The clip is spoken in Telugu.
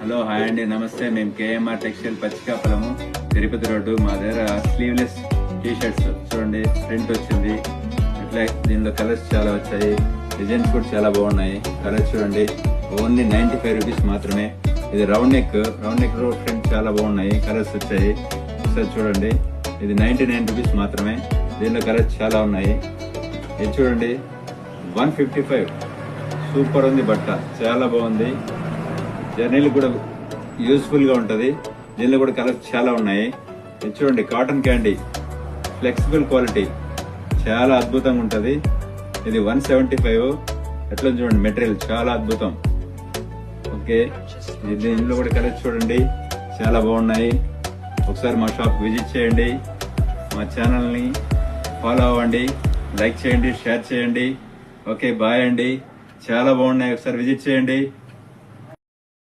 హలో హాయ్ అండి, నమస్తే. మేము కేఎంఆర్ టెక్స్టైల్ పచ్చికాపలము, తిరుపతి రోడ్డు. మా దగ్గర స్లీవ్లెస్ టీ షర్ట్స్ చూడండి, ప్రింట్ వచ్చింది. అట్లా దీనిలో కలర్స్ చాలా వచ్చాయి, డిజైన్స్ కూడా చాలా బాగున్నాయి. కలర్స్ చూడండి, ఓన్లీ 95 రూపీస్ మాత్రమే. ఇది రౌండ్ నెక్ ప్రింట్ చాలా బాగున్నాయి, కలర్స్ వచ్చాయి. ఒకసారి చూడండి, ఇది 99 రూపీస్ మాత్రమే. దీనిలో కలర్స్ చాలా ఉన్నాయి. ఇది చూడండి, 155. సూపర్ ఉంది బట్ట, చాలా బాగుంది. జర్నీలు కూడా యూస్ఫుల్ గా ఉంటది. దీనిలో కూడా కలర్స్ చాలా ఉన్నాయి. ఇది చూడండి, కాటన్ క్యాండీ, ఫ్లెక్సిబుల్ క్వాలిటీ, చాలా అద్భుతంగా ఉంటది. ఇది 175. ఎట్లా చూడండి, మెటీరియల్ చాలా అద్భుతం. ఓకే, దీనిలో కూడా కలర్స్ చూడండి, చాలా బాగున్నాయి. ఒకసారి మా షాప్ విజిట్ చేయండి, మా ఛానల్ని ఫాలో అవ్వండి, లైక్ చేయండి, షేర్ చేయండి. ఓకే, బాయ్ అండి. చాలా బాగున్నాయి, ఒకసారి విజిట్ చేయండి.